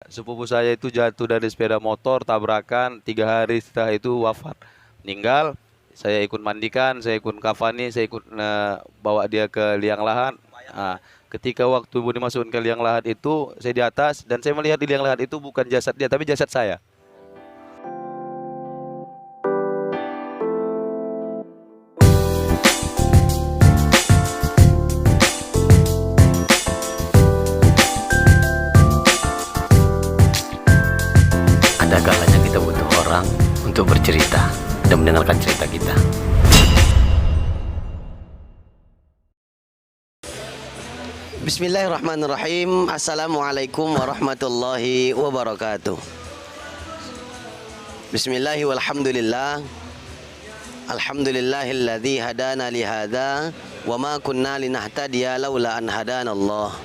sepupu saya itu jatuh dari sepeda motor, tabrakan, 3 hari setelah itu wafat, meninggal. Saya ikut mandikan, saya ikut kafani, saya ikut bawa dia ke liang lahat. Nah, ketika waktu mau dimasukin ke liang lahat itu, saya di atas dan saya melihat di liang lahat itu bukan jasad dia, tapi jasad saya. Ada kalanya kita butuh orang untuk bercerita dan mendengarkan cerita kita. Bismillahirrahmanirrahim. Assalamualaikum warahmatullahi wabarakatuh. Bismillahi walhamdulillah. Alhamdulillahilladzi hadana lihada wa ma kunna linahtadiya laula an hadana Allah.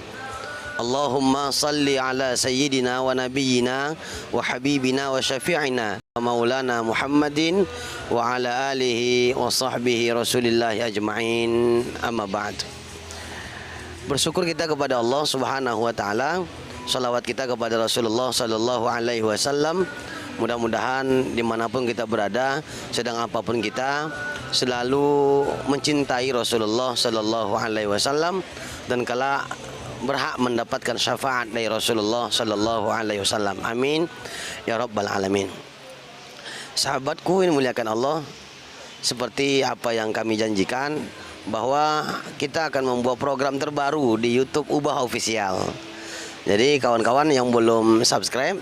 Allahumma salli ala sayyidina wa nabiyyina wa habibina wa syafi'ina wa maulana Muhammadin wa ala alihi wa sahbihi rasulillahi ajma'in, amma ba'd. Bersyukur kita kepada Allah subhanahu wa ta'ala, salawat kita kepada Rasulullah sallallahu alaihi wasallam. Mudah-mudahan dimanapun kita berada, sedang apapun kita, selalu mencintai Rasulullah sallallahu alaihi wasallam dan kelak berhak mendapatkan syafaat dari Rasulullah sallallahu alaihi wasallam. Amin ya rabbal alamin. Sahabatku yang muliakan Allah, seperti apa yang kami janjikan bahwa kita akan membuat program terbaru di YouTube Ubah Official. Jadi kawan-kawan yang belum subscribe,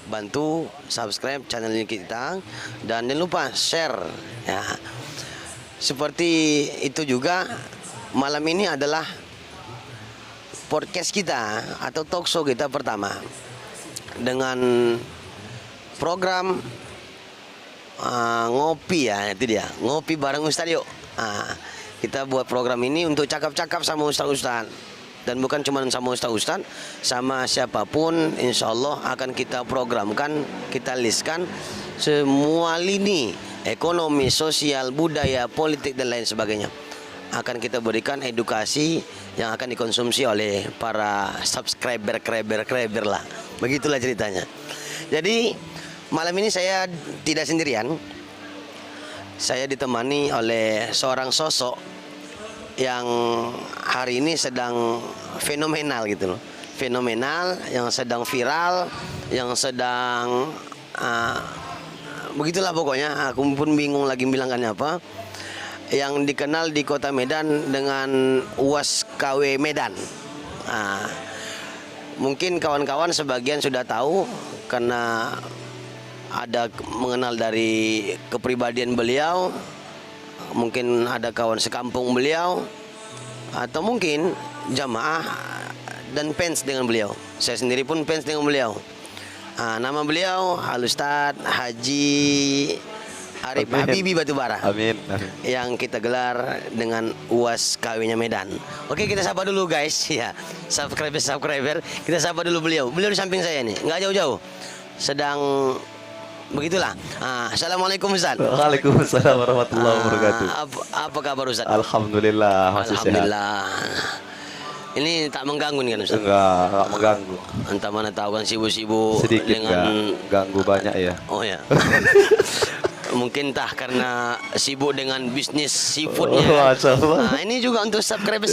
bantu subscribe channel kita dan jangan lupa share ya. Seperti itu juga malam ini adalah podcast kita atau talk show kita pertama dengan program ngopi ya, itu dia, ngopi bareng Ustadz yuk. Kita buat program ini untuk cakap-cakap sama Ustadz-Ustadz, dan bukan cuma sama Ustadz-Ustadz, sama siapapun. Insya Allah akan kita programkan, kita listkan semua lini ekonomi, sosial, budaya, politik dan lain sebagainya. Akan kita berikan edukasi yang akan dikonsumsi oleh para subscriber lah. Begitulah ceritanya. Jadi malam ini saya tidak sendirian. Saya ditemani oleh seorang sosok yang hari ini sedang fenomenal gitu loh. Fenomenal, yang sedang viral, yang sedang begitulah pokoknya. Aku pun bingung lagi bilangkannya apa. Yang dikenal di kota Medan dengan UAS KW Medan. Mungkin kawan-kawan sebagian sudah tahu karena ada mengenal dari kepribadian beliau, mungkin ada kawan sekampung beliau, atau mungkin jamaah dan fans dengan beliau. Saya sendiri pun fans dengan beliau. Nama beliau Al-Ustadz Haji Arif Habibie Batubara. Amin. Yang kita gelar dengan UAS KW-nya Medan. Oke, kita sapa dulu guys ya. Subscriber. Kita sapa dulu beliau. Beliau di samping saya nih, nggak jauh-jauh. Sedang begitulah. Assalamualaikum Ustaz. Waalaikumsalam warahmatullahi wabarakatuh. Apa kabar Ustaz? Alhamdulillah, masih sehat. Alhamdulillah. Ini tak mengganggu nih kan Ustaz? Enggak mengganggu. Entah mana tahu kan sibuk-sibuk Sedikit dengan ganggu banyak ya. Oh ya. Mungkin tah karena sibuk dengan bisnis seafoodnya. Ini juga untuk subscriber.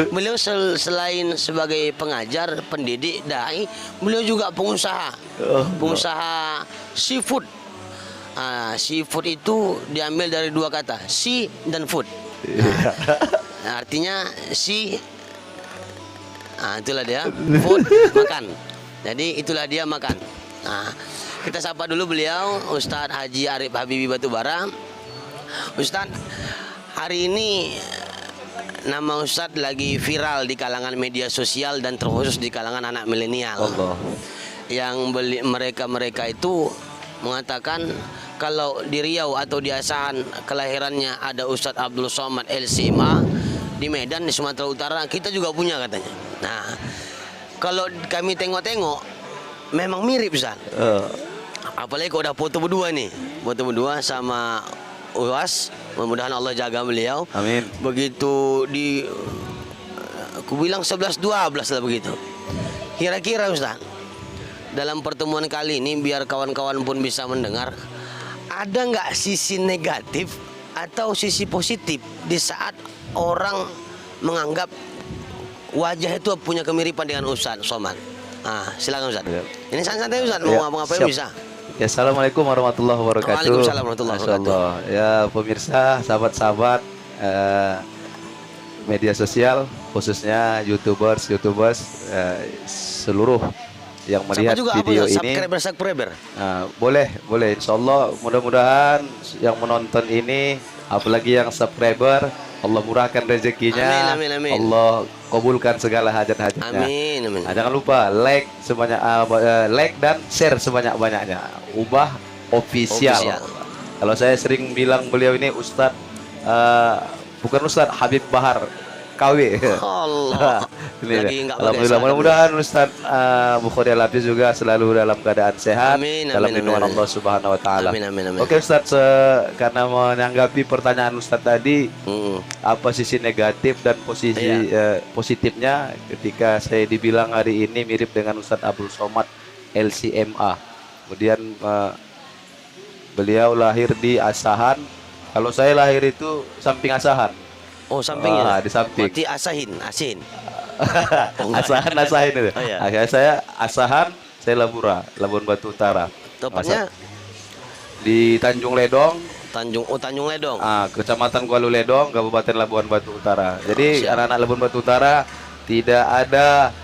Beliau selain sebagai pengajar, pendidik, dai, beliau juga pengusaha. Pengusaha seafood. Seafood itu diambil dari dua kata, sea dan food. Artinya sea, itulah dia, food, makan. Jadi itulah dia makan. Kita sapa dulu beliau, Ustadz Haji Arif Habibie Batubara. Ustadz, hari ini nama Ustadz lagi viral di kalangan media sosial dan terkhusus di kalangan anak milenial. Yang mereka itu mengatakan kalau di Riau atau di Asahan kelahirannya ada Ustadz Abdul Somad LCMA, di Medan di Sumatera Utara kita juga punya katanya. Nah, kalau kami tengok-tengok memang mirip Ustadz. Apalagi kalau udah foto berdua nih, foto berdua sama UAS, mudah-mudahan Allah jaga beliau. Amin. Begitu di, aku bilang 11-12 lah begitu. Kira-kira Ustaz, dalam pertemuan kali ini biar kawan-kawan pun bisa mendengar, ada nggak sisi negatif atau sisi positif di saat orang menganggap wajah itu punya kemiripan dengan Ustaz Somad? Silakan Ustaz. Ya. Ini santai Ustaz, mau ngapa-ngapain siap. bisa. Ya, assalamualaikum warahmatullahi wabarakatuh. Waalaikumsalam warahmatullahi wabarakatuh. Masya Allah. Ya, pemirsa, sahabat-sahabat media sosial, khususnya YouTubers, seluruh yang melihat Sama juga video apa, ini. subscriber. Boleh, Insya Allah, mudah-mudahan yang menonton ini, apalagi yang subscriber, Allah murahkan rezekinya. Amin. Allah kabulkan segala hajat-hajatnya. Amin. Jangan lupa like like dan share sebanyak-banyaknya. Ubah official. Kalau saya sering bilang beliau ini Ustadz, bukan Ustadz, Habib Bahar KW. Allah. Alhamdulillah, mudah-mudahan Ustadz Bukhari Al-Hafiz juga selalu dalam keadaan sehat, dalam lindungan Allah Subhanahu Wa Taala. Amin. Oke Ustadz, karena menanggapi pertanyaan Ustadz tadi, apa sisi negatif dan posisi positifnya ketika saya dibilang hari ini mirip dengan Ustadz Abdul Somad LCMA. Kemudian beliau lahir di Asahan. Kalau saya lahir itu samping Asahan. Oh, sampingnya. Di samping. Berarti Asahin. Asahan itu. Oh, iya. Saya Asahan, saya Labuan Batu Utara. Tepatnya di Tanjung Ledong. Tanjung Ledong. Kecamatan Kuala Ledong, Kabupaten Labuan Batu Utara. Jadi anak-anak Labuan Batu Utara tidak ada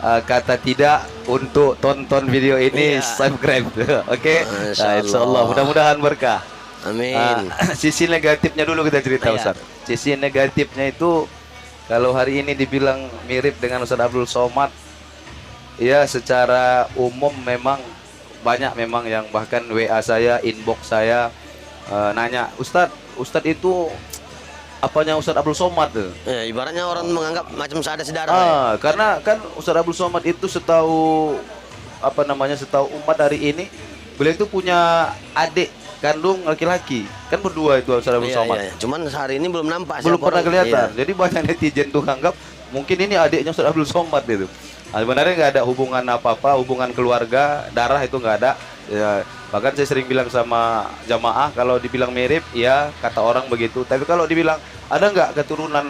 kata tidak untuk tonton video ini, subscribe. Oke. Insya Allah, mudah-mudahan berkah. Amin. Sisi negatifnya dulu kita cerita Ustaz. Sisi negatifnya itu kalau hari ini dibilang mirip dengan Ustaz Abdul Somad, ya secara umum memang banyak memang yang bahkan WA saya, inbox saya nanya, Ustadz itu apanya Ustadz Abdul Somad tuh? Ya, ibaratnya orang menganggap macam saudara. Karena kan Ustadz Abdul Somad itu setahu umat hari ini, beliau itu punya adik kandung laki-laki, kan berdua itu Ustadz Abdul Somad. Iya. Cuman hari ini belum nampak. Belum pernah kelihatan. Jadi banyak netizen tuh anggap mungkin ini adiknya Ustadz Abdul Somad itu. Sebenarnya nggak ada hubungan apa-apa, hubungan keluarga, darah itu nggak ada. Ya, bahkan saya sering bilang sama jamaah, kalau dibilang mirip, ya kata orang begitu. Tapi kalau dibilang ada nggak keturunan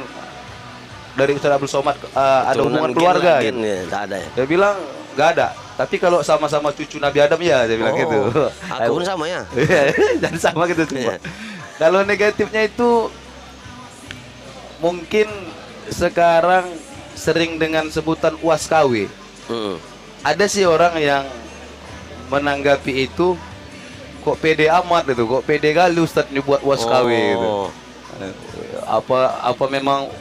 dari Ustadz Abdul Somad, ada hubungan keluarga? Gitu. Nggak ada ya. Dia bilang nggak ada. Tapi kalau sama-sama cucu Nabi Adam ya, saya bilang gitu. Aku pun sama ya. Dan sama gitu semua. Kalau negatifnya itu mungkin sekarang sering dengan sebutan uas KW. Ada sih orang yang menanggapi itu, kok pede amat itu, kok pede kali Ustadz ini buat uas KW gitu. Apa memang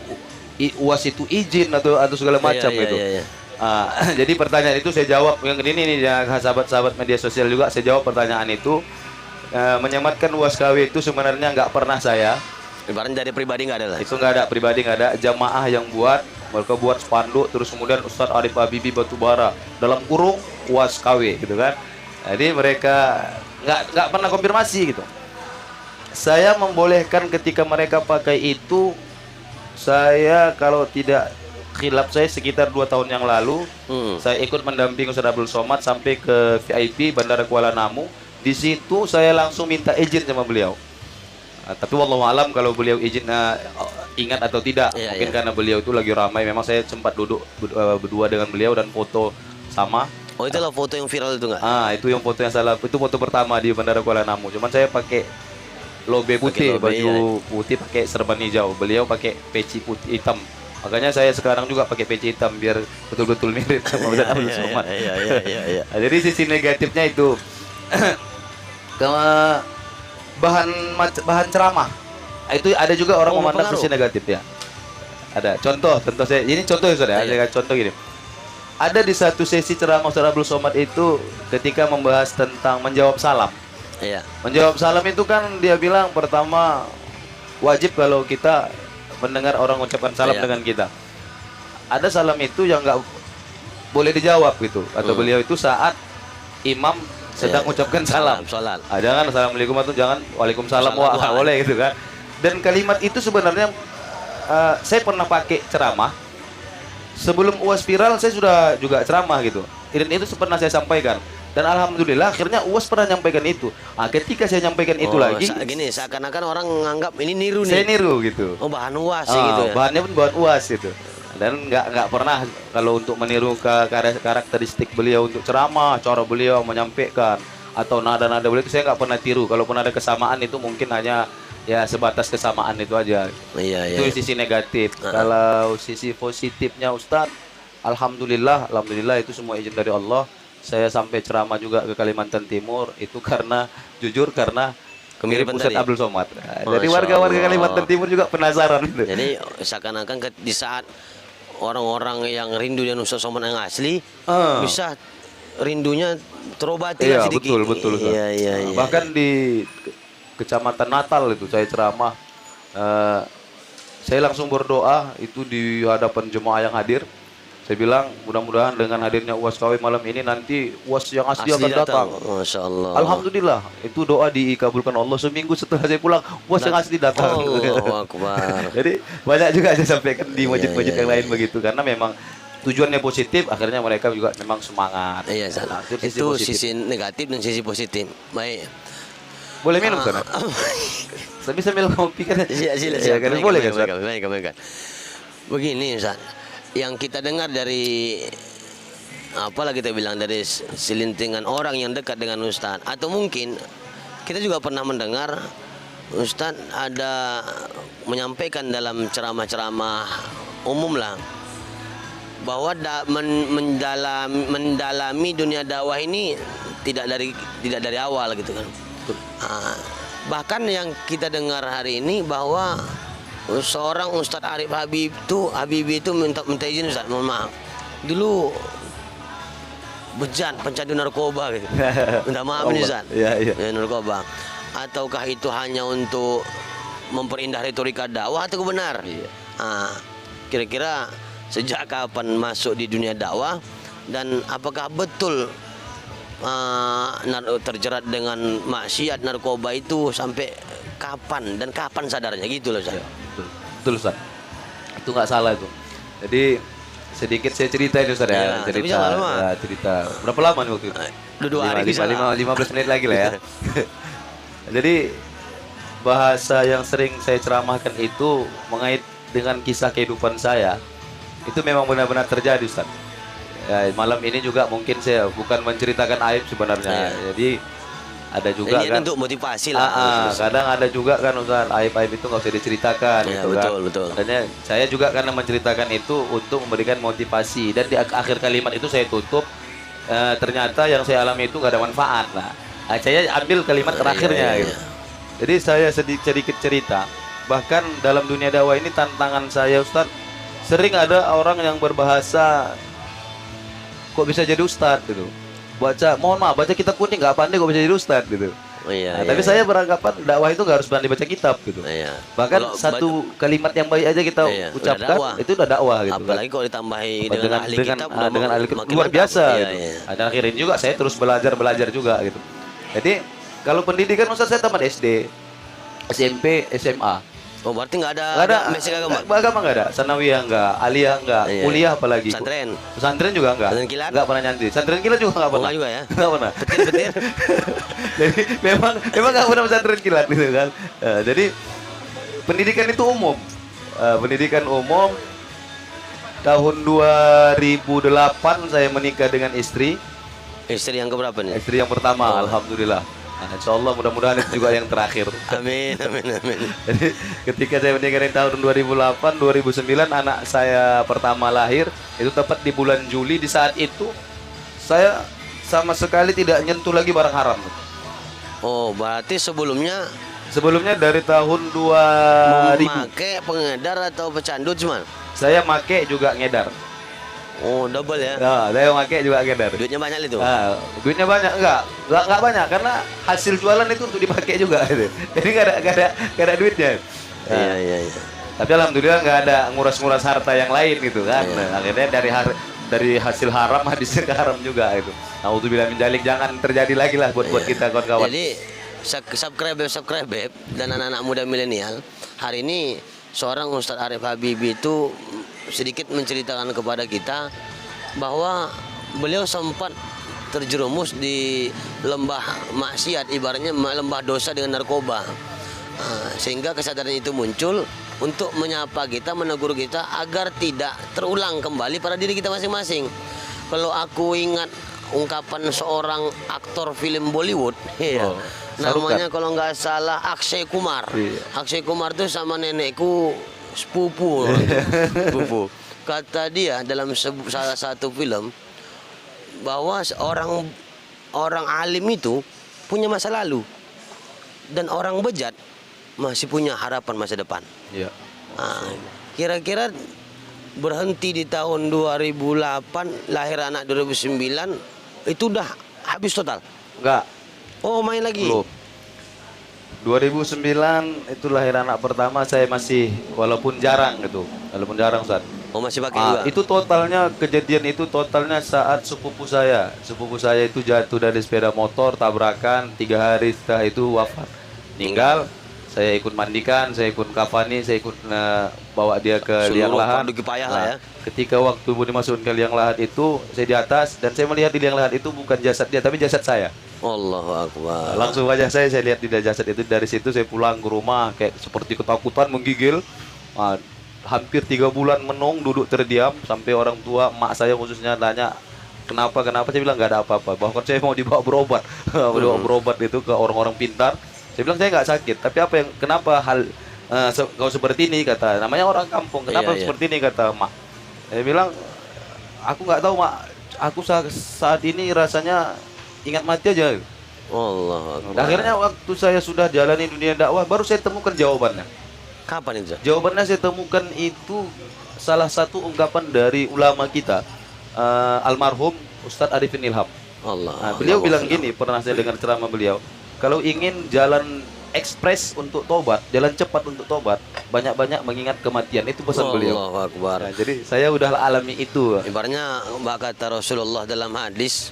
uas itu izin atau segala macam gitu. Jadi pertanyaan itu saya jawab yang ini nih ya, sahabat-sahabat media sosial juga, saya jawab pertanyaan itu. Menyematkan uas KW itu sebenarnya nggak pernah saya. Ibaratnya dari pribadi nggak ada lah. Itu nggak ada, pribadi nggak ada, jamaah yang buat. Mereka buat spanduk, terus kemudian Ustadz Arif Habibie Batubara dalam kurung uas KW gitu kan. Jadi mereka nggak pernah konfirmasi gitu. Saya membolehkan ketika mereka pakai itu. Saya kalau tidak khilaf, saya sekitar 2 tahun yang lalu saya ikut mendampingi Ustadz Abdul Somad sampai ke VIP Bandara Kuala Namu. Di situ saya langsung minta izin sama beliau. Tapi wallahu alam kalau beliau izin ingat atau tidak. Mungkin karena beliau itu lagi ramai. Memang saya sempat duduk berdua dengan beliau dan foto sama. Oh, itulah foto yang viral itu nggak? Itu yang foto yang salah. Itu foto pertama di Bandara Kuala Namu. Cuman saya pakai lobe putih, baju putih, pakai serban hijau. Beliau pakai peci putih hitam. Makanya saya sekarang juga pakai peci hitam biar betul-betul mirip sama Ustadz Abdul Somad. Jadi sisi negatifnya itu bahan ceramah. Itu ada juga orang memandang sisi negatif ya. Ada contoh saya. Ini contoh ya Saudara, contoh gini. Ada di satu sesi ceramah Ustadz Abdul Somad itu ketika membahas tentang menjawab salam. Menjawab salam itu kan dia bilang pertama wajib kalau kita mendengar orang mengucapkan salam dengan kita. Ada salam itu yang nggak boleh dijawab gitu. Atau beliau itu saat imam sedang mengucapkan salam. Jangan assalamualaikum atau jangan waalaikumsalam boleh gitu kan. Dan kalimat itu sebenarnya saya pernah pakai ceramah. Sebelum UAS viral saya sudah juga ceramah gitu. itu pernah saya sampaikan. Dan alhamdulillah akhirnya UAS pernah nyampaikan itu. Ketika saya nyampaikan itu lagi, gini seakan-akan orang menganggap ini niru nih. saya niru gitu. Oh, bahan UAS sih gitu ya. Bahannya pun bahan UAS itu. Dan nggak pernah kalau untuk meniru karakteristik beliau untuk ceramah, cara beliau menyampaikan atau nada-nada beliau itu saya nggak pernah tiru. Kalaupun ada kesamaan itu mungkin hanya ya sebatas kesamaan itu aja. Iya, Itu sisi negatif. Kalau sisi positifnya Ustadz, alhamdulillah itu semua izin dari Allah. Saya sampai ceramah juga ke Kalimantan Timur itu karena Kemiripan Ustadz tadi? Abdul Somad. Jadi Masya warga-warga Allah. Kalimantan Timur juga penasaran itu. Jadi seakan-akan di saat orang-orang yang rindu dengan Ustaz Somad yang asli bisa rindunya terobati lah Iya, sedikit. betul. Ustaz. Iya. Bahkan di Kecamatan Natal itu saya ceramah, saya langsung berdoa itu di hadapan jemaah yang hadir. Saya bilang mudah-mudahan dengan hadirnya UAS KW malam ini nanti UAS yang asli akan datang. Masya Allah. Alhamdulillah itu doa dikabulkan Allah. Seminggu setelah saya pulang UAS yang asli datang. Allahu Akbar. Jadi banyak juga saya sampaikan di masjid-masjid yang lain begitu karena memang tujuannya positif, akhirnya mereka juga memang semangat. Iya, Nah, itu positif. sisi negatif dan sisi positif. Baik. Boleh minum sana? Tapi sambil ngopi kan? Silakan. Kan boleh kan? Ustaz? Baik. Begini Ustaz, yang kita dengar dari apalah kita bilang dari selintingan orang yang dekat dengan Ustaz, atau mungkin kita juga pernah mendengar Ustaz ada menyampaikan dalam ceramah-ceramah umum lah bahwa mendalami dunia dakwah ini tidak dari awal gitu kan. Bahkan yang kita dengar hari ini bahwa seorang Ustadz Arif Habibie itu minta izin Ustadz, mohon maaf, dulu bejat pencandu narkoba gitu. Minta maaf nih Ustadz. Iya. Narkoba. Ataukah itu hanya untuk memperindah retorika dakwah atau benar? Iya. Kira-kira sejak kapan masuk di dunia dakwah dan apakah betul terjerat dengan maksiat narkoba itu sampai kapan dan kapan sadarnya gitu loh Ustaz. Betul Ustaz. Itu nggak salah itu. Jadi sedikit saya cerita ini Ustaz ya. Cerita. Berapa lama nih waktu itu? 2 hari bisa. 15 menit lagi lah ya. Jadi bahasa yang sering saya ceramahkan itu mengait dengan kisah kehidupan saya. Itu memang benar-benar terjadi Ustaz. Ya, malam ini juga mungkin saya bukan menceritakan aib sebenarnya. Jadi ada juga ini kan untuk motivasi lah. Kadang ada juga kan Ustaz, aib-aib itu nggak usah diceritakan gitu betul. Dan saya juga karena menceritakan itu untuk memberikan motivasi, dan di akhir kalimat itu saya tutup ternyata yang saya alami itu nggak ada manfaat. Nah, saya ambil kalimat terakhirnya gitu. Jadi saya sedikit cerita, bahkan dalam dunia dakwah ini tantangan saya Ustaz, sering ada orang yang berbahasa kok bisa jadi ustadz gitu. Baca kitab kuning nggak pandai kok bisa jadi ustadz gitu. Tapi saya beranggapan dakwah itu nggak harus pandai baca kitab gitu. Bahkan satu kalimat yang baik aja kita ucapkan itu udah dakwah gitu. Apalagi kalau ditambahi dengan ahli kitab, dengan ahli kitab luar biasa gitu. Dan akhirnya juga saya terus belajar juga gitu. Jadi kalau pendidikan Ustaz saya tamat SD, SMP, SMA. Oh, berarti nggak ada basic agama? Agama nggak ada, sanawiyah nggak, aliyah nggak, kuliah apalagi. Pesantren juga nggak. Pesantren kilat? Nggak pernah nyantri. Pesantren kilat juga nggak pernah. Nggak juga ya? Nggak pernah. Petir. Jadi memang nggak pernah pesantren kilat gitu kan. Jadi pendidikan itu umum. Pendidikan umum tahun 2008 saya menikah dengan istri. Istri yang keberapa nih? Istri yang pertama, alhamdulillah. Nah, insya Allah mudah-mudahan itu juga yang terakhir. Amin. Jadi ketika saya menikah di tahun 2008, 2009 anak saya pertama lahir, itu tepat di bulan Juli. Di saat itu saya sama sekali tidak nyentuh lagi barang haram. Oh, berarti sebelumnya dari tahun 2000 memakai pengedar atau pecandu cuma? Saya make juga ngedar. Oh, double ya? Nah, saya pakai juga ngedar. Duitnya banyak itu? Duitnya banyak enggak banyak karena hasil jualan itu untuk dipakai juga gitu. Jadi enggak ada duitnya. Iya. Tapi alhamdulillah enggak ada nguras-nguras harta yang lain gitu kan. Akhirnya dari hasil haram hadisnya ke haram juga gitu. Nauzubillah min dzalik, jangan terjadi lagi lah buat kita kawan-kawan. Jadi subscribe dan anak-anak muda milenial, hari ini seorang Ustadz Arif Habibie itu sedikit menceritakan kepada kita bahwa beliau sempat terjerumus di lembah maksiat, ibaratnya lembah dosa dengan narkoba. Sehingga kesadaran itu muncul untuk menyapa kita, menegur kita agar tidak terulang kembali pada diri kita masing-masing. Kalau aku ingat ungkapan seorang aktor film Bollywood, ya, namanya kalau nggak salah Akshay Kumar. Akshay Kumar tuh sama nenekku sepupu. Sepupu. Kata dia dalam salah satu film bahwa orang alim itu punya masa lalu dan orang bejat masih punya harapan masa depan. Iya. Kira-kira berhenti di tahun 2008, lahir anak 2009, itu udah habis total? Enggak. Oh, main lagi? Belum. 2009 itu lahir anak pertama, saya masih walaupun jarang gitu. Walaupun jarang, Ustaz. Oh, masih pakai juga? Itu totalnya, kejadian itu totalnya saat sepupu saya. Sepupu saya itu jatuh dari sepeda motor, tabrakan, 3 hari setelah itu wafat. Meninggal. Saya ikut mandikan, saya ikut kafani, saya ikut bawa dia ke liang lahat. Ya. Ketika waktu mau dimasukin ke liang lahat itu, saya di atas dan saya melihat di liang lahat itu bukan jasad dia, tapi jasad saya. Allahu Akbar. Langsung wajah saya lihat di jasad itu. Dari situ saya pulang ke rumah kayak seperti ketakutan, menggigil. Hampir 3 bulan menung, duduk terdiam sampai orang tua, mak saya khususnya tanya kenapa, saya bilang nggak ada apa-apa. Bahkan saya mau dibawa berobat, dibawa berobat itu ke orang-orang pintar. Saya bilang saya nggak sakit, tapi kenapa hal kau seperti ini, kata. Namanya orang kampung, kenapa seperti ini, kata mak. Saya bilang aku nggak tahu, mak. Aku saat ini rasanya ingat mati aja. Allah. Akhirnya waktu saya sudah jalani dunia dakwah, baru saya temukan jawabannya. Kapan itu? Jawabannya saya temukan itu salah satu ungkapan dari ulama kita, almarhum Ustadz Arifin Ilham. Beliau bilang gini, pernah saya dengar ceramah beliau, kalau ingin jalan ekspres untuk tobat, jalan cepat untuk tobat, banyak-banyak mengingat kematian. Itu pesan beliau. Allahu Akbar. Jadi saya udah alami itu. Ibaratnya kata Rasulullah dalam hadis,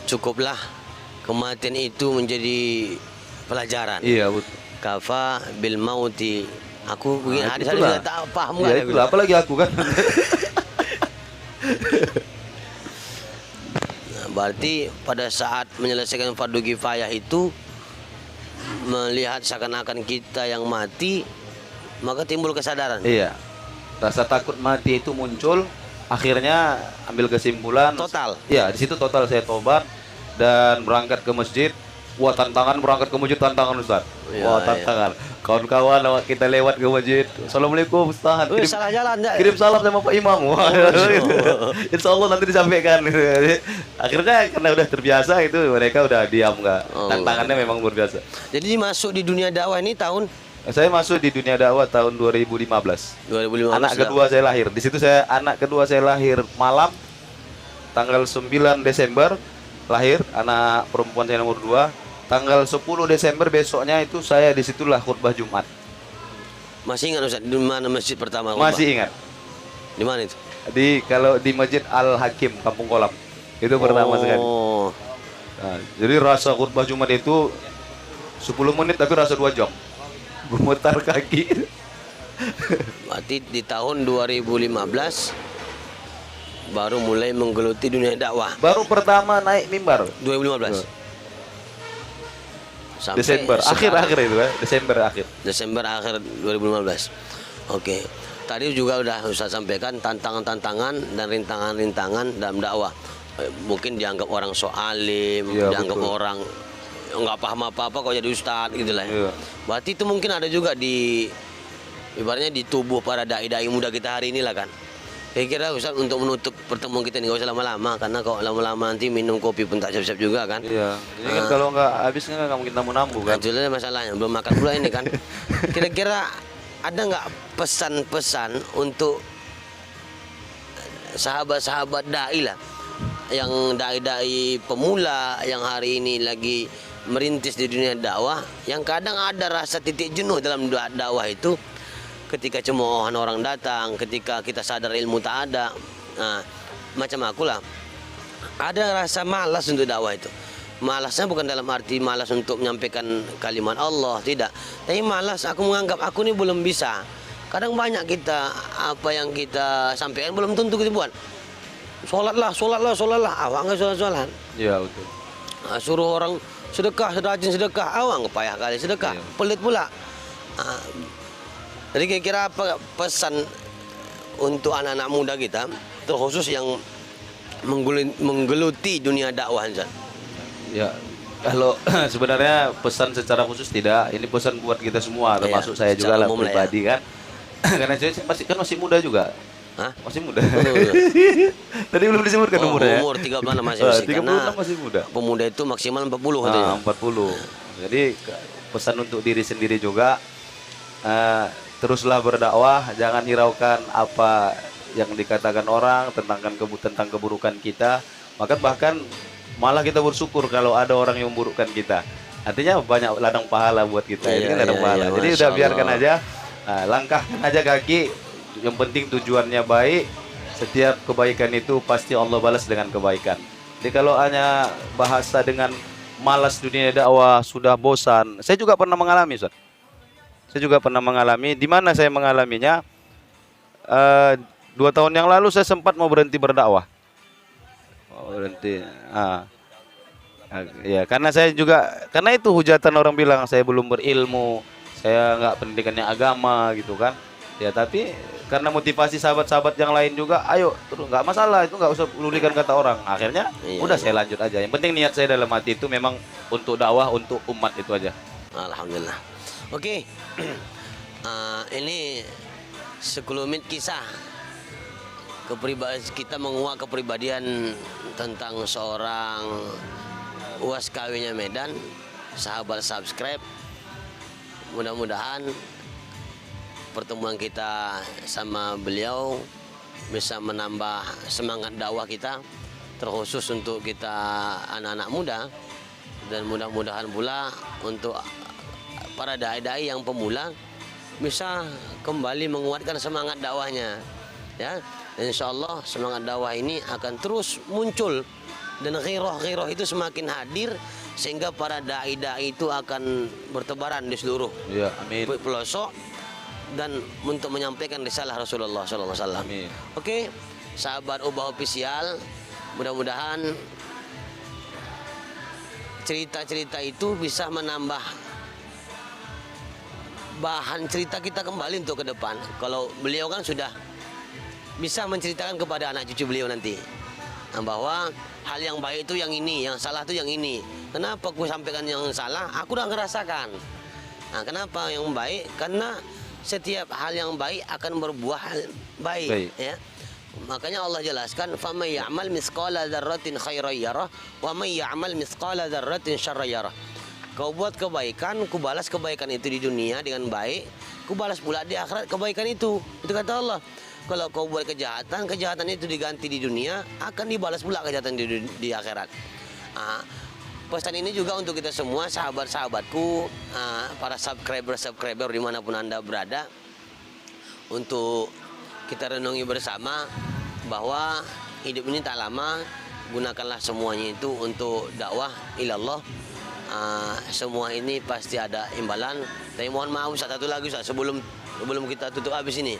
cukuplah kematian itu menjadi pelajaran. Iya, betul. Kafa bil mauti. Aku begini hadis sudah tak paham kan? Ya, itulah, apalagi aku kan. Berarti pada saat menyelesaikan fardu kifayah itu, melihat seakan-akan kita yang mati, maka timbul kesadaran. Iya. Rasa takut mati itu muncul, akhirnya ambil kesimpulan total. Iya, di situ total saya tobat dan berangkat ke masjid. Wah, tantangan berangkat ke masjid, tantangan, Ustaz. Wah, tantangan. Kawan-kawan kita lewat ke masjid. Assalamualaikum, Ustaz. Salah jalan, kirim salam sama Pak Imam. Wah, insya Allah nanti disampaikan. Akhirnya karena udah terbiasa itu, mereka udah diam, nggak. Tantangannya memang luar biasa. Jadi masuk di dunia dakwah ini tahun? Saya masuk di dunia dakwah tahun 2015. 2015. Anak kedua saya lahir. Di situ anak kedua saya lahir malam tanggal 9 Desember lahir, anak perempuan saya nomor 2. Tanggal 10 Desember besoknya itu saya disitulah khutbah Jumat. Masih ingat, Ustaz, di mana masjid pertama khutbah? Masih ingat. Di mana itu? Kalau di Masjid Al Hakim Kampung Kolam. Itu pertama sekali. Nah, jadi rasa khutbah Jumat itu 10 menit tapi rasa 2 jam. Gemetar kaki. Berarti di tahun 2015 baru mulai menggeluti dunia dakwah. Baru pertama naik mimbar 2015. Sampai Desember akhir itu kan, Desember akhir 2015. Oke. Tadi juga udah Ustaz sampaikan tantangan-tantangan dan rintangan-rintangan dalam dakwah. Mungkin dianggap orang so alim, dianggap orang nggak paham apa-apa kok jadi ustaz gitu lah. Berarti itu mungkin ada juga di ibaratnya di tubuh para dai-dai muda kita hari ini lah kan. Kira-kira Ustaz untuk menutup pertemuan kita ini nggak usah lama-lama, karena kalau lama-lama nanti minum kopi pun tak siap-siap juga kan. Iya. Jadi kan kalau nggak habis kan nggak mungkin namu-namu kan. Itu masalahnya, belum makan pula ini kan. Kira-kira ada nggak pesan-pesan untuk sahabat-sahabat dai lah, yang dai-dai pemula yang hari ini lagi merintis di dunia dakwah, yang kadang ada rasa titik jenuh dalam dakwah itu? Ketika cemoohan orang datang, ketika kita sadar ilmu tak ada, macam akulah, ada rasa malas untuk dakwah itu. Malasnya bukan dalam arti malas untuk menyampaikan kalimat Allah, tidak. Tapi malas aku menganggap aku ini belum bisa. Kadang banyak kita, apa yang kita sampaikan belum tentu kita buat. sholatlah, awak nggak sholat. Iya betul. Suruh orang sedekah, rajin sedekah, awak nggak payah kali sedekah, Iya. pelit pula. Jadi kira-kira apa pesan untuk anak-anak muda kita, terkhusus yang menggeluti dunia dakwah, Ustaz? Ya, kalau sebenarnya pesan secara khusus tidak, ini pesan buat kita semua, termasuk saya juga secara lah umum lah ya. pribadi kan. Karena saya masih muda juga. Hah? Masih muda. Tadi belum disebutkan umurnya. Umur 36 masih Ah, masih 36 karena masih muda. pemuda itu maksimal 40 katanya. 40. Jadi pesan untuk diri sendiri juga, teruslah berdakwah, jangan hiraukan apa yang dikatakan orang tentang keburukan kita. Bahkan malah kita bersyukur kalau ada orang yang memburukkan kita. Artinya banyak ladang pahala buat kita. Ini kan ladang pahala. Jadi Masya udah biarkan Allah. aja, langkahkan aja kaki. Yang penting tujuannya baik. Setiap kebaikan itu pasti Allah balas dengan kebaikan. Jadi kalau hanya bahasa dengan malas dunia dakwah, sudah bosan. Saya juga pernah mengalami, Ustaz. Saya juga pernah mengalami. Di mana saya mengalaminya? 2 tahun yang lalu saya sempat mau berhenti berdakwah. Berhenti. Ya, karena itu hujatan orang bilang saya belum berilmu, saya nggak pendidikannya agama gitu kan. Ya tapi karena motivasi sahabat-sahabat yang lain juga, ayo terus nggak masalah, itu nggak usah pedulikan kata orang. Akhirnya udah saya lanjut aja. Yang penting niat saya dalam hati itu memang untuk dakwah, untuk umat itu aja. Alhamdulillah. Oke. Ini sekelumit kisah kita menguak kepribadian tentang seorang UAS KW-nya Medan, sahabat subscribe. Mudah-mudahan pertemuan kita sama beliau bisa menambah semangat dakwah kita, terkhusus untuk kita anak-anak muda, dan mudah-mudahan pula untuk para dai-dai yang pemula bisa kembali menguatkan semangat dakwahnya, ya. Insya Allah semangat dakwah ini akan terus muncul dan ghirah itu semakin hadir sehingga para dai-dai itu akan bertebaran di seluruh pelosok dan untuk menyampaikan risalah Rasulullah SAW. Amin. Oke, sahabat Ubah Official, mudah-mudahan cerita-cerita itu bisa menambah bahan cerita kita kembali untuk ke depan. Kalau beliau kan sudah bisa menceritakan kepada anak cucu beliau nanti bahwa hal yang baik itu yang ini, yang salah itu yang ini. Kenapa aku sampaikan yang salah? Aku udah ngerasakan. Kenapa yang baik? Karena setiap hal yang baik akan berbuah baik. Ya. Makanya Allah jelaskan, "Faman ya'mal mithqala dzarratin khairan yarah, wa man ya'mal mithqala dzarratin syarran yarah." Kau buat kebaikan, ku balas kebaikan itu di dunia dengan baik, ku balas pula di akhirat kebaikan itu. Itu kata Allah. Kalau kau buat kejahatan, kejahatan itu diganti di dunia, akan dibalas pula kejahatan di akhirat. Pesan ini juga untuk kita semua, sahabat-sahabatku, para subscriber dimanapun Anda berada, untuk kita renungi bersama bahwa hidup ini tak lama. Gunakanlah semuanya itu untuk dakwah ilallah. Semua ini pasti ada imbalan. Tapi mohon maaf Ustaz, satu lagi Ustaz, sebelum kita tutup habis ini.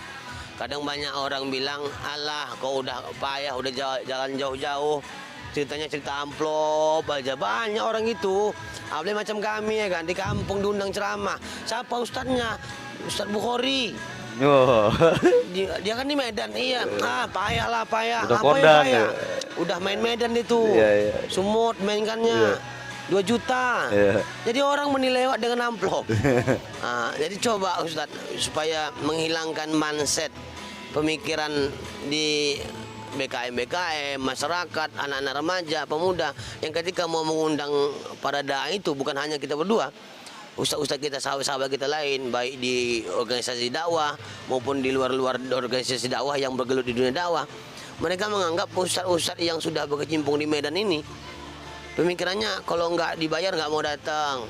Kadang banyak orang bilang, alah kau udah payah, udah jalan jauh-jauh, ceritanya cerita amplop aja. Banyak orang itu, apalagi macam kami ya kan, di kampung diundang ceramah. Siapa ustadznya? Ustadz Bukhari. Oh. Dia kan di Medan, iya. Payah lah, payah. Udah apa kondang, ya payah? ya. Udah main Medan itu. Iya. Sumut mainkannya. 2 juta. Jadi orang menilai dengan amplop. Jadi coba Ustadz, supaya menghilangkan mindset pemikiran di BKM, masyarakat, anak-anak remaja, pemuda, yang ketika mau mengundang para dai itu bukan hanya kita berdua, ustaz-ustaz kita, sahabat-sahabat kita lain, baik di organisasi dakwah maupun di luar-luar organisasi dakwah yang bergelut di dunia dakwah. Mereka menganggap ustaz-ustaz yang sudah berkecimpung di Medan ini, pemikirannya kalau nggak dibayar nggak mau datang,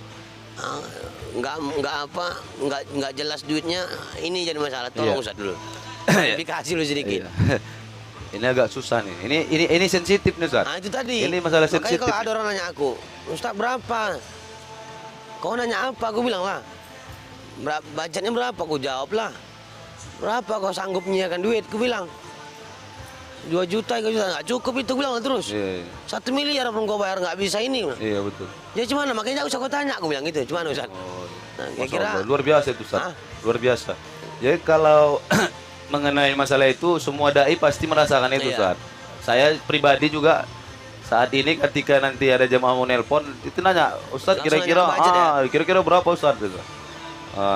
nggak jelas duitnya. Ini jadi masalah. Tolong Ustaz dulu klarifikasi dulu sedikit. Ini agak susah nih. Ini sensitif nih Ustaz. Itu tadi. Ini masalah Makanya sensitif. kalau ada orang nanya aku, Ustaz berapa? Kau nanya apa? Aku bilang lah, budgetnya berapa? Aku jawab lah. Berapa kau sanggup menyiapkan duit? Aku bilang. 2 juta, 3 juta nggak cukup itu bilang terus. Iya, 1 miliar pun kau bayar nggak bisa ini. iya betul. Ya gimana? Makanya nggak usah kau tanya, aku bilang gitu. Cuman Ustaz. Oh, Nah, Masya kira-kira Allah, luar biasa itu Ustaz. Hah? Luar biasa. Jadi kalau mengenai masalah itu semua dai pasti merasakan itu Iya. Ustaz. Saya pribadi juga saat ini ketika nanti ada jemaah mau nelpon itu nanya, Ustaz Langsung kira-kira nanya budget ya? kira-kira berapa Ustaz gitu.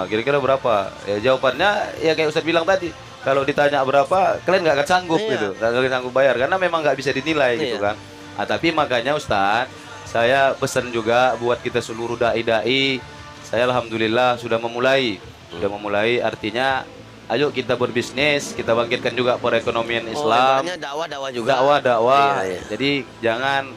Kira-kira berapa? Ya jawabannya ya kayak Ustaz bilang tadi. Kalau ditanya berapa, kalian nggak akan sanggup Iya. gitu, nggak akan sanggup bayar karena memang nggak bisa dinilai gitu Iya. kan. Tapi makanya Ustaz, saya pesan juga buat kita seluruh dai-dai. Saya alhamdulillah sudah memulai artinya ayo kita berbisnis, kita bangkitkan juga perekonomian Islam. ibaratnya dakwah juga. Dakwah. Iya, iya. Jadi jangan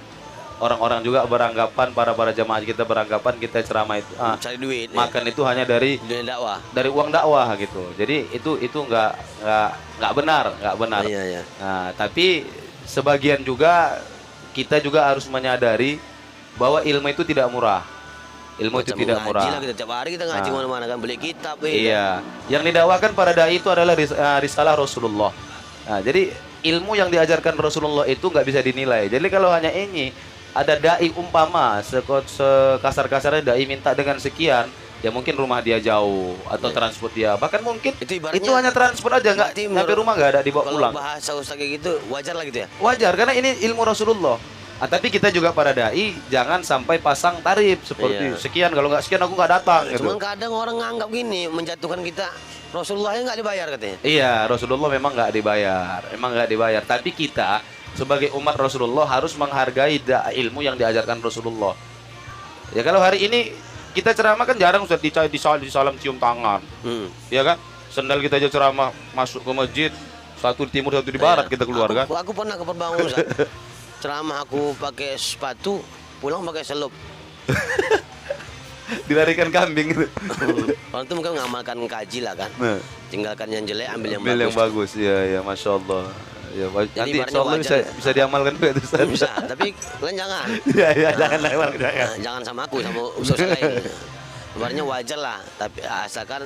orang-orang juga beranggapan para jamaah kita beranggapan kita ceramah itu Cari duit. makan itu hanya dari Dunia dakwah. uang dakwah gitu. Jadi itu nggak benar. Iya, iya. Nah, tapi sebagian juga kita juga harus menyadari bahwa ilmu itu tidak murah. Ilmu itu Macam tidak ngaji murah. lah kita tiap hari kita ngaji Nah. mana-mana kan beli kitab. Iya, yang didakwakan para dai itu adalah risalah Rasulullah. Nah, jadi ilmu yang diajarkan Rasulullah itu nggak bisa dinilai. Jadi kalau hanya ini ada dai umpama sekasar-kasarnya dai minta dengan sekian, ya mungkin rumah dia jauh atau transport dia, bahkan mungkin Itu ibaratnya- itu hanya transport aja nggak Berarti sampai rumah nggak ada dibawa Kalau pulang. bahasa Ustaz kayak gitu wajar lah gitu ya. Wajar karena ini ilmu Rasulullah. Tapi kita juga para dai jangan sampai pasang tarif seperti Iya. sekian, kalau nggak sekian aku nggak datang gitu. Cuman kadang orang nganggap gini menjatuhkan kita Rasulullah yang nggak dibayar katanya. Iya, Rasulullah memang nggak dibayar. Tapi kita sebagai umat Rasulullah harus menghargai ilmu yang diajarkan Rasulullah. Ya kalau hari ini kita ceramah kan jarang Ustaz di salam cium tangan, ya kan? Sendal kita aja ceramah masuk ke masjid, satu di timur, satu di barat kita keluar kan? Aku pernah ke Perbangun Ustaz. Ceramah aku pakai sepatu, pulang pakai selup. Dilarikan kambing gitu. Orang itu mungkin mengamalkan kaji lah kan. Nah, Tinggalkan yang jelek, ambil yang ambil yang bagus. bagus, ya, masya Allah. Ya, nanti ibaratnya insya Allah wajar bisa diamalkan juga itu Ustaz. Bisa, tapi kalian jangan. Ya, jangan. Nah, jangan sama aku, sama usaha lain. Ibaratnya wajar lah, tapi asalkan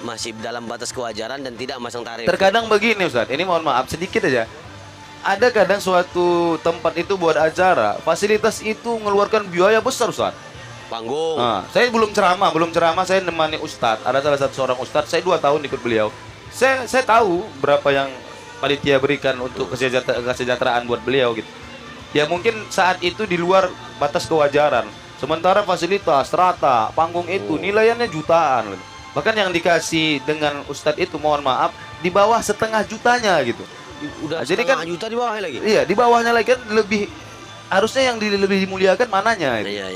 masih dalam batas kewajaran dan tidak masang tarif. Terkadang begini Ustaz, ini mohon maaf sedikit aja. Ada kadang suatu tempat itu buat acara, fasilitas itu mengeluarkan biaya besar Ustaz. Panggung. Nah, saya belum ceramah, saya nemani Ustadz. Ada salah satu seorang Ustadz, saya 2 tahun ikut beliau. Saya tahu berapa yang panitia berikan untuk kesejahteraan buat beliau gitu. Ya mungkin saat itu di luar batas kewajaran. Sementara fasilitas, rata, panggung itu nilainya jutaan. Bahkan yang dikasih dengan Ustadz itu mohon maaf di bawah setengah jutanya gitu. Udah Jadi setengah kan- juta di bawahnya lagi. Iya, di bawahnya lagi kan lebih harusnya yang lebih dimuliakan mananya itu. Iya.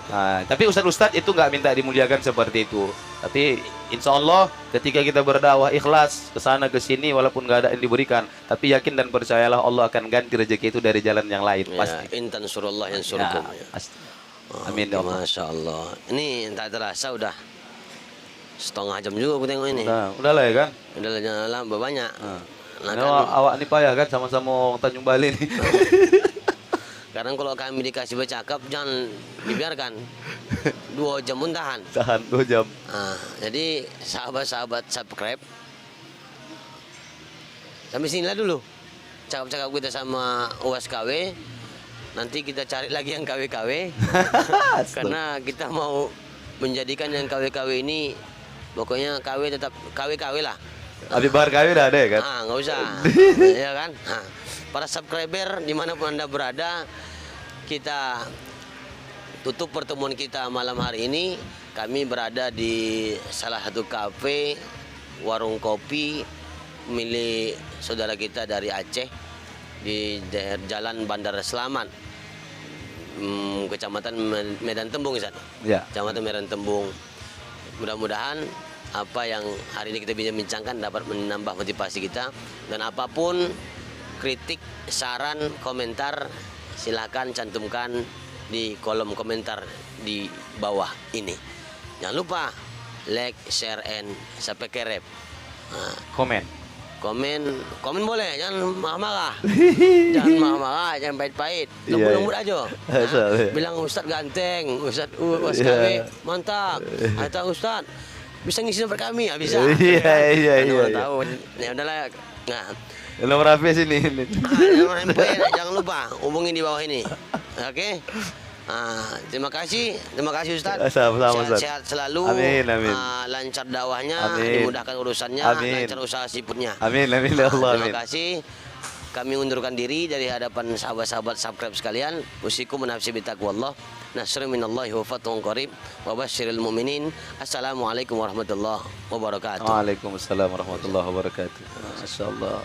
Nah, tapi ustadz itu nggak minta dimuliakan seperti itu. Tapi insya Allah ketika kita berdakwah ikhlas ke sana ke sini walaupun nggak ada yang diberikan, tapi yakin dan percayalah Allah akan ganti rezeki itu dari jalan yang lain pasti. Ya, intan surullah yang surukum. Ya, pasti. Amin ya Allah. Masya Allah. Ini tak terasa udah setengah jam juga aku tengok ini. Nah, udahlah ya kan. Udah lama banyak. Nah, Ini awak nih payah kan sama-sama orang Tanjung Bali nih. kadang kalau kami dikasih bercakap jangan dibiarkan. 2 jam pun tahan. Tahan 2 jam. Nah, jadi sahabat-sahabat subscribe sampai sinilah dulu cakap-cakap kita sama USKW. Nanti kita cari lagi yang KW-KW karena kita mau menjadikan yang KW-KW ini pokoknya KW tetap KW-KW lah. Habis bar kami udah ada ya kan. Nggak usah ya kan. Nah, para subscriber dimanapun Anda berada, kita tutup pertemuan kita malam hari ini. Kami berada di salah satu kafe warung kopi milik saudara kita dari Aceh di Jalan Bandara Selamat, Kecamatan Medan Tembung, Ustaz. Ya. Kecamatan Medan Tembung. Mudah-mudahan apa yang hari ini kita bincangkan dapat menambah motivasi kita, dan apapun kritik, saran, komentar silakan cantumkan di kolom komentar di bawah ini. Jangan lupa like, share, and subscribe. Nah, komen boleh, jangan marah-marah. Jangan marah-marah, jangan pahit-pahit. Lembut-lembut aja. Nah, bilang Ustadz ganteng, Ustadz Iya. mantap. Atau Ustadz bisa ngisi nomor kami, ya bisa. Iya. Mana orang tahu. Ya udahlah. Nah, Nomor HP sini. Nomor handphone jangan lupa hubungi di bawah ini. Oke. Terima kasih Ustaz. Sama-sama, Ustaz. Sehat-sehat selalu. Amin, amin. Lancar dakwahnya, Amin. dimudahkan urusannya, Amin. lancar usaha siputnya. Amin, amin ya Allah. Terima Amin. kasih. Kami undurkan diri dari hadapan sahabat-sahabat subscribe sekalian. Usikum nafsi bitaqwallah. Nasrun minallahi wa fathun qarib. Wa basyiril mu'minin. Assalamualaikum warahmatullahi wabarakatuh. Waalaikumsalam warahmatullahi wabarakatuh. Masyaallah.